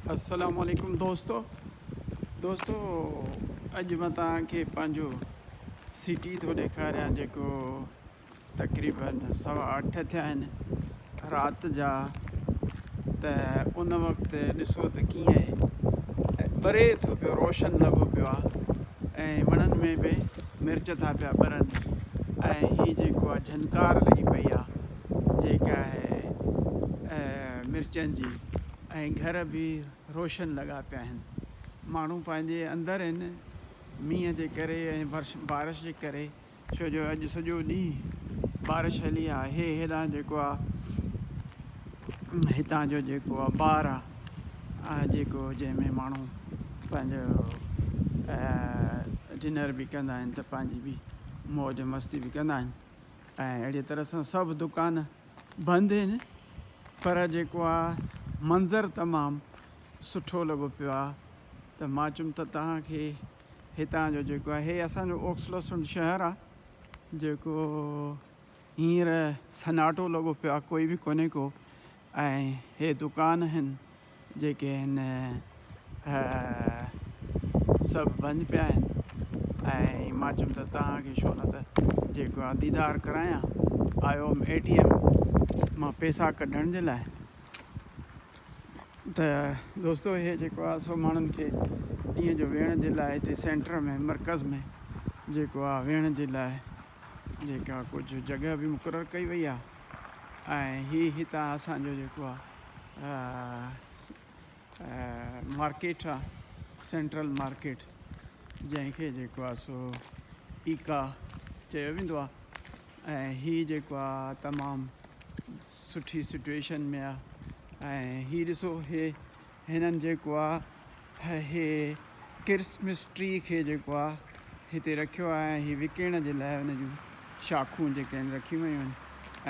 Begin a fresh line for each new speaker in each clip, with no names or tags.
अस्सलामुअलैकुम दोस्तों अॼु मां तव्हांखे पंहिंजो सिटी थो ॾेखारियां जेको तक़रीबन 8:15 थिया आहिनि राति जा। त उन वक़्तु ॾिसो त कीअं ॿरे थो पियो, रोशन लॻो पियो आहे ऐं वणनि में बि मिर्च था पिया ॿरनि ऐं हीअ जेको आहे झनकार लॻी पई आहे जेका आहे मिर्चनि जी, ऐं घर बि रोशन लॻा पिया आहिनि। माण्हू पंहिंजे अंदरि आहिनि मींहं जे करे ऐं बारिश जे करे, छो जो अॼु सॼो ॾींहुं बारिश हली आहे। हेॾां जेको आहे हितां जो जेको आहे ॿार आहे जेको जंहिंमें माण्हू पंहिंजो डिनर बि कंदा आहिनि त पंहिंजी बि मौज मस्ती बि कंदा आहिनि ऐं अहिड़ी तरह सां सभु दुकान बंदि आहिनि। पर जेको आहे मंज़रु तमामु सुठो लॻो पियो आहे। त मां चयुमि त तव्हांखे हितां जो जेको आहे, हे असांजो ओक्सलसुंड शहरु आहे जेको हींअर सन्नाटो लॻो पियो आहे, कोई बि कोन्हे को। ऐं हे दुकान आहिनि जेके आहिनि सभु बंदि पिया आहिनि। ऐं मां चयुमि त तव्हांखे छो न त जेको आहे दीदार करायां। आयो हुउमि ATM मां पैसा कढण जे लाइ। त दोस्तो इहे जेको आहे सो माण्हुनि खे ॾींहं जो वेहण जे लाइ हिते सेंटर में मर्कज़ में जेको आहे वेहण जे लाइ जेका कुझु जॻह बि मुक़ररु कई वई आहे। ऐं हीअ हितां असांजो जेको आहे मार्केट आहे, सेंट्रल मार्केट जंहिंखे जेको आहे सो ईका चयो वेंदो आहे। ऐं हीअ जेको आहे तमामु सुठी सिचुएशन में आहे। ऐं हीअ ॾिसो, हिननि जेको आहे हे क्रिसमस ट्री खे जेको आहे हिते रखियो आहे ऐं हीअ विकिण जे लाइ हुन जूं शाखूं जेके आहिनि रखियूं वयूं आहिनि।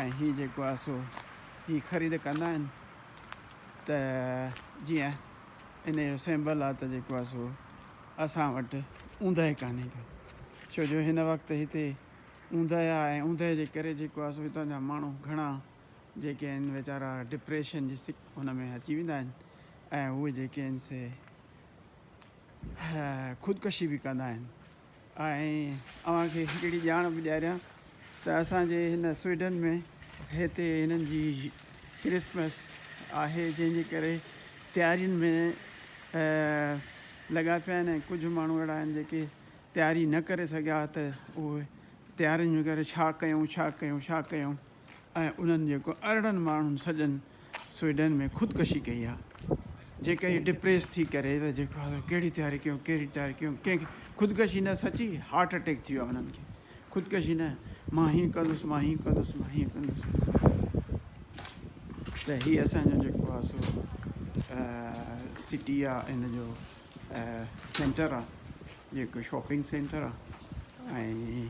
ऐं हीअ जेको आहे सो हीअ ख़रीद कंदा आहिनि त जीअं इन जो सिंबल आहे त जेको आहे सो असां वटि ऊंदहि कान्हे को, छो जो हिन वक़्तु हिते ऊंदहि आहे ऐं ऊंदहि जे करे जेको आहे सो हितां जा माण्हू घणा जेके आहिनि वीचारा डिप्रेशन जी हुन में अची वेंदा आहिनि ऐं उहे जेके आहिनि से ख़ुदकशी बि कंदा आहिनि। ऐं अव्हांखे हिकिड़ी ॼाण बि ॾियारियां त असांजे हिन स्वीडन में हिते हिननि जी क्रिसमस आहे जंहिंजे करे तयारियुनि में लॻा पिया आहिनि। ऐं कुझु माण्हू अहिड़ा आहिनि जेके तयारी न करे सघिया त उहे तयारियुनि जे करे छा कयूं ऐं उन्हनि जेको 18 माण्हुनि सॼनि स्वीडन में ख़ुदकशी कई आहे। जेके हीअ डिप्रेस थी करे त जेको आहे कहिड़ी तयारी कयूं कंहिंखे ख़ुदकशी न, सची हार्ट अटैक थी वियो आहे उन्हनि खे। ख़ुदकशी न, मां हीअं कंदुसि त हीअ असांजो जेको आहे सो सिटी आहे, इन जो सेंटर आहे जेको शॉपिंग सेंटर आहे। ऐं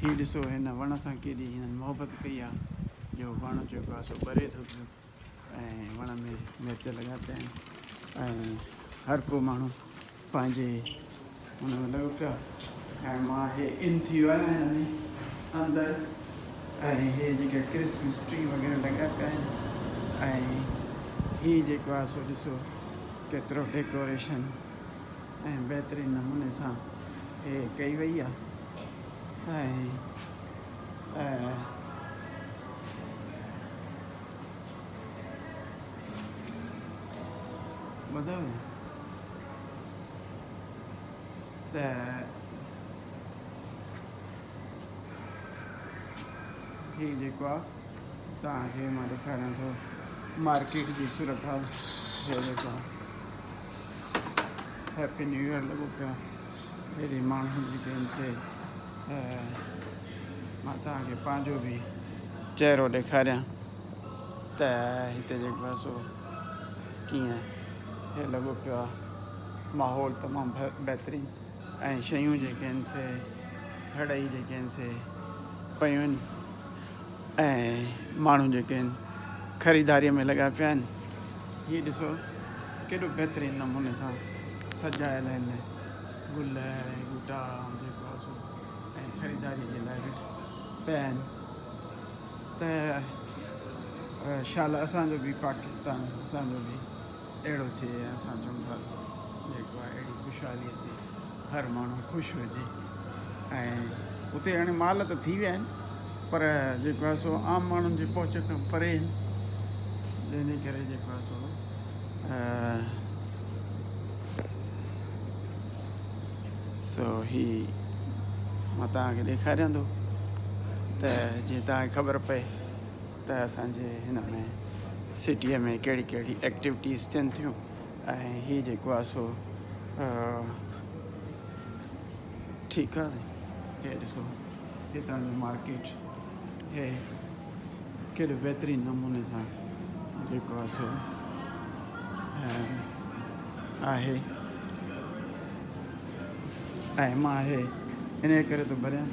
हीअ ॾिसो हिन वण सां केॾी हिननि मोहबत कई आहे जो वण जेको आहे सो ॿरे थो पियो ऐं वण में मिर्च लॻा पिया आहिनि ऐं हर को माण्हू पंहिंजे हुन में लॻो पियो आहे। ऐं मां हे इन थी वियो आहियां हिन में अंदरि, ऐं हे जेके क्रिसमस ट्री वग़ैरह लॻा पिया आहिनि। ऐं हीअ जेको आहे सो ॾिसो केतिरो डेकोरेशन ऐं बहितरीनु नमूने सां हे कई वई आहे। ऐं ॿुधो त हीअ जेको आहे तव्हांखे मां ॾेखारियां थो मार्केट जी सूरत हाल। हे जेको आहे हैप्पी न्यू ईयर लॻो पियो आहे। हेॾे माण्हू जेके आहिनि से मां तव्हांखे पंहिंजो बि चहिरो ॾेखारियां त हिते जेको आहे सो कीअं हे लॻो पियो आहे। माहौल तमामु बहितरीनु ऐं शयूं जेके आहिनि से घणेई जेके आहिनि से पयूं आहिनि ऐं माण्हू जेके आहिनि ख़रीदारीअ में लॻा पिया आहिनि। हीअ ॾिसो केॾो बहितरीनु नमूने सां सजायल आहिनि गुल ऐं ॿूटा जेको आहे सो, ऐं ख़रीदारी जे लाइ बि पिया आहिनि। त शाल असांजो बि पाकिस्तान, असांजो बि अहिड़ो थिए असां चऊं था जेको आहे अहिड़ी ख़ुशहाली अचे हर माण्हू ख़ुशि हुजे ऐं उते हाणे माल त थी विया आहिनि पर जेको आहे सो आम माण्हुनि जे पहुच खां परे आहिनि जंहिंजे करे जेको आहे सो ही मां तव्हांखे ॾेखारियां थो त जीअं तव्हांखे ख़बर पए त असांजे हिन में सिटीअ में कहिड़ी कहिड़ी एक्टिविटीज़ थियनि थियूं ऐं हीअ जेको आहे सो ठीकु आहे हे ॾिसो हितां जो मार्केट हे केॾे बहितरीनु नमूने सां जेको आहे सो आहे ऐं मां हे इन करे थो भरियां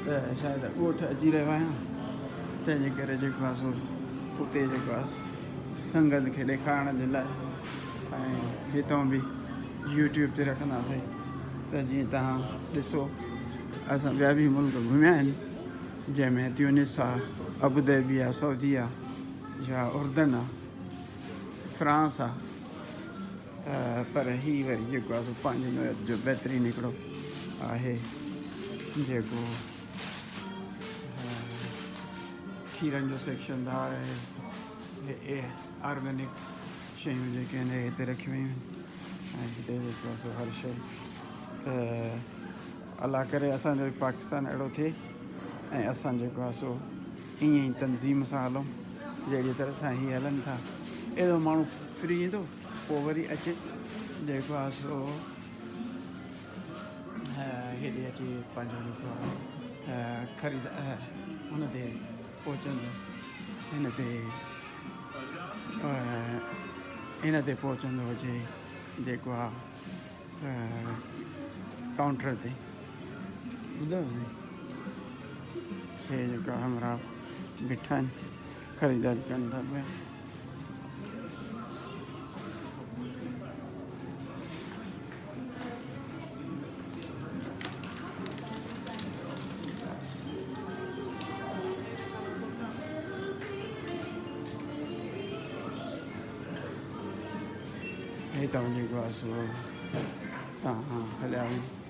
त शायदि ॻोठ अची रहियो आहियां तंहिंजे करे जेको आहे सो उते जेको आहे संगत खे ॾेखारण जे लाइ ऐं हितां बि यूट्यूब ते रखंदासीं त जीअं तव्हां ॾिसो असां ॿिया बि मुल्क घुमिया आहिनि जंहिंमें ट्यूनिस आहे अबूधाबी आहे सऊदी आहे या उर्दन आहे फ्रांस आहे पर हीअ वरी जेको आहे सो पंहिंजे मुल्क जो बहितरीनु हिकिड़ो आहे जेको खीरनि जो सेक्शन आहे ऑर्गेनिक शयूं जेके आहिनि हिते रखियूं वयूं आहिनि ऐं हिते जेको आहे सो हर शइ अलाह करे असांजो पाकिस्तान अहिड़ो थिए ऐं असां जेको आहे सो ईअं ई तनज़ीम सां हलूं जहिड़ी तरह सां हीअ हलनि था अहिड़ो माण्हू फ्री ईंदो पोइ वरी अचे जेको आहे सो हेॾे अची पंहिंजो जेको आहे ख़रीद हुन ते पहुचंदो हिन ते पहुचंदो हुजे जेको आहे काउंटर ते ॿुधो हे जेका हमरा बीठा आहिनि ख़रीदारी कनि था पिया हितां जेको आहे सो तव्हां हलिया वञो